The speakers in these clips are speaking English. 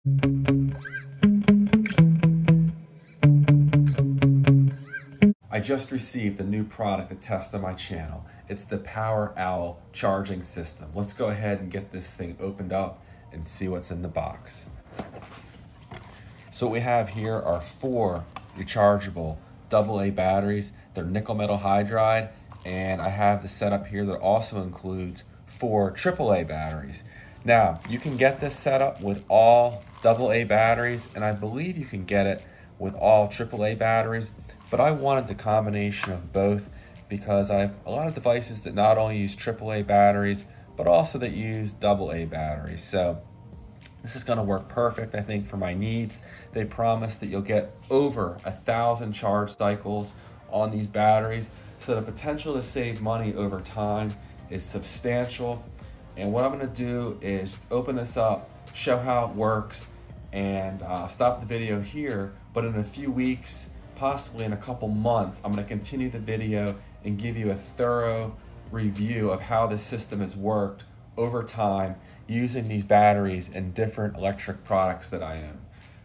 I just received a new product to test on my channel. It's the Power Owl charging system. Let's go ahead and get this thing opened up and see what's in the box. So what we have here are 4 rechargeable AA batteries. They're nickel metal hydride, and I have the setup here that also includes 4 AAA batteries. Now, you can get this setup with all AA batteries, and I believe you can get it with all AAA batteries, but I wanted the combination of both because I have a lot of devices that not only use AAA batteries, but also that use AA batteries. So this is going to work perfect, I think, for my needs. They promise that you'll get over 1,000 charge cycles on these batteries, so the potential to save money over time is substantial. And what I'm going to do is open this up, show how it works, and stop the video here. But in a few weeks, possibly in a couple months, I'm going to continue the video and give you a thorough review of how this system has worked over time using these batteries and different electric products that I own.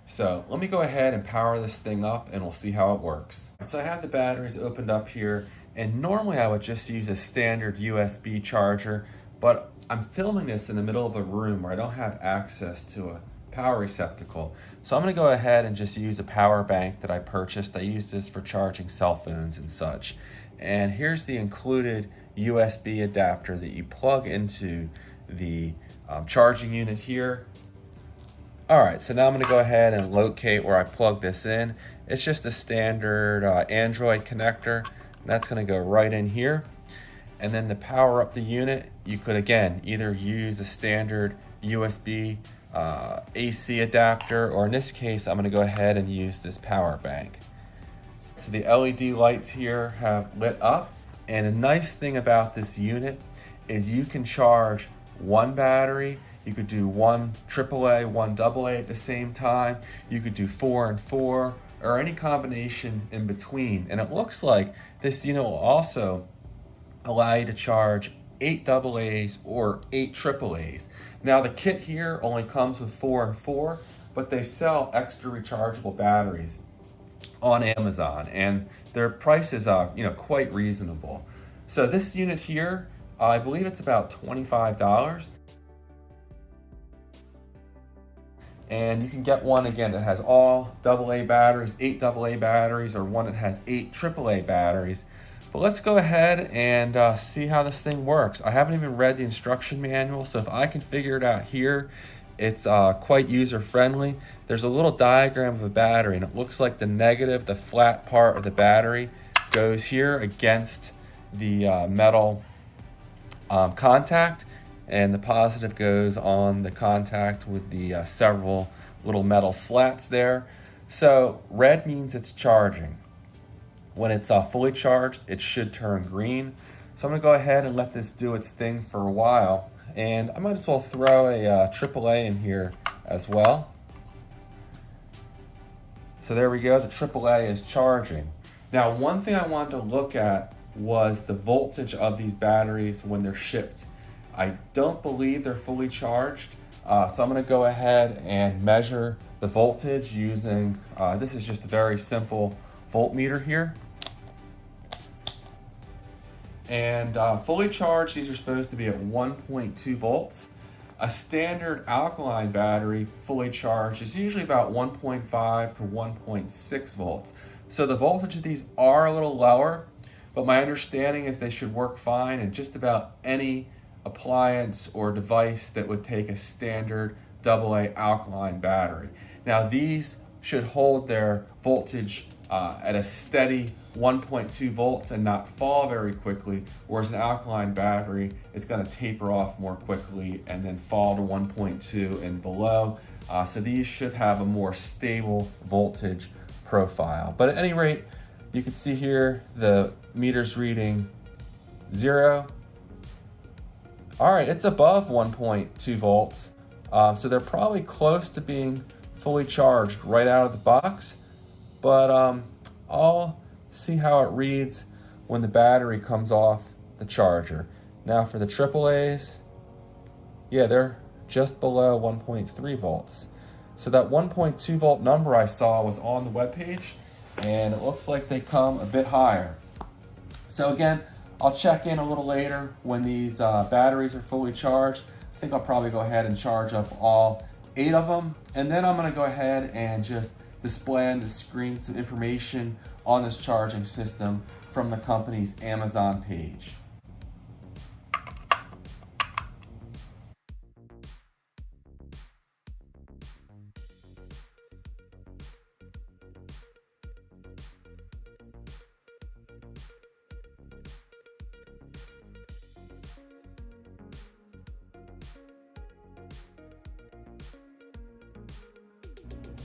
So let me go ahead and power this thing up and we'll see how it works. So I have the batteries opened up here, and normally I would just use a standard USB charger, but I'm filming this in the middle of a room where I don't have access to a power receptacle. So I'm going to go ahead and just use a power bank that I purchased. I use this for charging cell phones and such. And here's the included USB adapter that you plug into the charging unit here. All right, so now I'm going to go ahead and locate where I plug this in. It's just a standard Android connector, and that's going to go right in here. And then to power up the unit, you could again either use a standard USB AC adapter, or in this case, I'm going to go ahead and use this power bank. So the LED lights here have lit up, and a nice thing about this unit is you can charge one battery. You could do one AAA, one AA at the same time. You could do 4 and 4, or any combination in between. And it looks like this unit will also allow you to charge 8 AA's or 8 AAA's. Now the kit here only comes with 4 and 4, but they sell extra rechargeable batteries on Amazon, and their prices are quite reasonable. So this unit here, I believe it's about $25. And you can get one again that has all AA batteries, 8 AA batteries, or one that has 8 AAA batteries. But let's go ahead and see how this thing works. I haven't even read the instruction manual, so if I can figure it out here, it's quite user-friendly. There's a little diagram of a battery, and it looks like the negative, the flat part of the battery, goes here against the metal contact, and the positive goes on the contact with the several little metal slats there. So red means it's charging. When it's fully charged, it should turn green. So I'm gonna go ahead and let this do its thing for a while. And I might as well throw a AAA in here as well. So there we go, the AAA is charging. Now, one thing I wanted to look at was the voltage of these batteries when they're shipped. I don't believe they're fully charged, so I'm gonna go ahead and measure the voltage using, this is just a very simple voltmeter here. And fully charged, these are supposed to be at 1.2 volts. A standard alkaline battery, fully charged, is usually about 1.5 to 1.6 volts. So the voltage of these are a little lower, but my understanding is they should work fine in just about any appliance or device that would take a standard AA alkaline battery. Now these should hold their voltage at a steady 1.2 volts and not fall very quickly, whereas an alkaline battery is going to taper off more quickly and then fall to 1.2 and below. So these should have a more stable voltage profile. But at any rate, you can see here the meter's reading 0. All right, it's above 1.2 volts. So they're probably close to being fully charged right out of the box. But I'll see how it reads when the battery comes off the charger. Now for the AAA's, yeah, they're just below 1.3 volts. So that 1.2 volt number I saw was on the webpage, and it looks like they come a bit higher. So again, I'll check in a little later when these batteries are fully charged. I think I'll probably go ahead and charge up all 8 of them, and then I'm gonna go ahead and just display on the screen some information on this charging system from the company's Amazon page.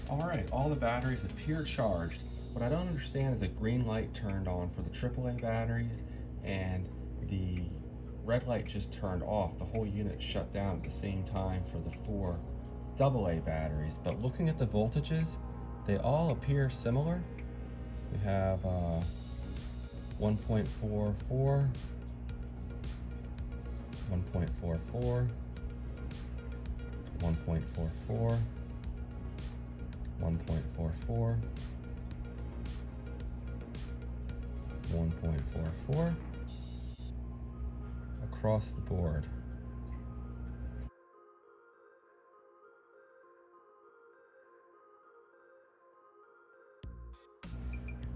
All right, all the batteries appear charged. What I don't understand is a green light turned on for the AAA batteries and the red light just turned off. The whole unit shut down at the same time for the 4 AA batteries. But looking at the voltages, they all appear similar. We have 1.44, 1.44, 1.44, 1.44, 1.44 across the board.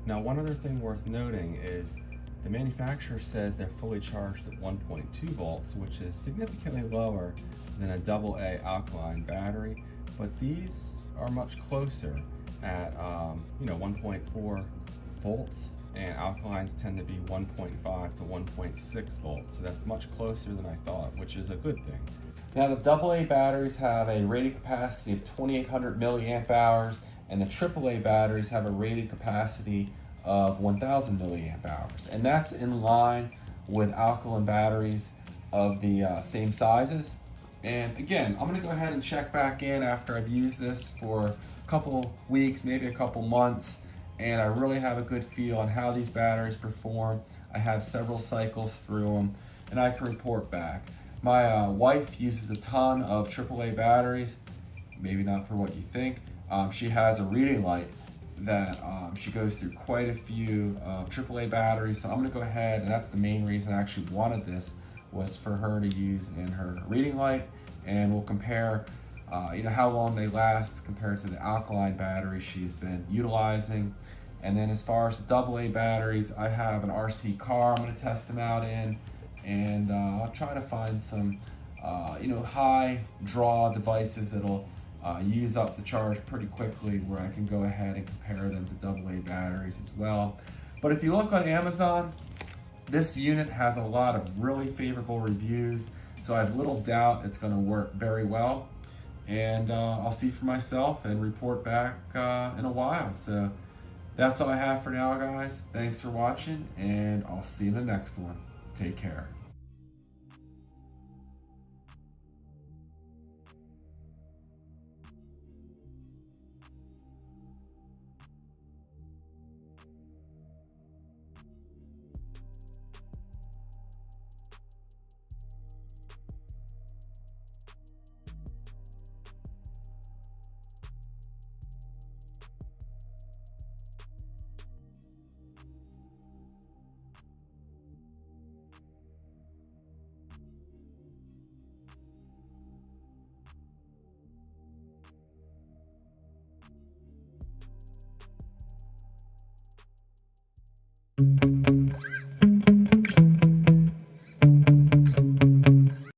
Now, one other thing worth noting is the manufacturer says they're fully charged at 1.2 volts, which is significantly lower than a AA alkaline battery, but these are much closer at 1.4 volts, and alkalines tend to be 1.5 to 1.6 volts, so that's much closer than I thought, which is a good thing. Now, the AA batteries have a rated capacity of 2,800 milliamp hours, and the AAA batteries have a rated capacity of 1,000 milliamp hours, and that's in line with alkaline batteries of the same sizes. And again, I'm gonna go ahead and check back in after I've used this for a couple weeks, maybe a couple months, and I really have a good feel on how these batteries perform. I have several cycles through them, and I can report back. My wife uses a ton of AAA batteries, maybe not for what you think. She has a reading light that she goes through quite a few AAA batteries, so I'm gonna go ahead, and that's the main reason I actually wanted this, was for her to use in her reading light, and we'll compare how long they last compared to the alkaline batteries she's been utilizing. And then as far as the AA batteries, I have an RC car I'm going to test them out in, and I'll try to find some high draw devices that'll use up the charge pretty quickly, where I can go ahead and compare them to AA batteries as well. But if you look on Amazon, this unit has a lot of really favorable reviews, so I have little doubt it's going to work very well. And I'll see for myself and report back in a while. So that's all I have for now, guys. Thanks for watching, and I'll see you in the next one. Take care.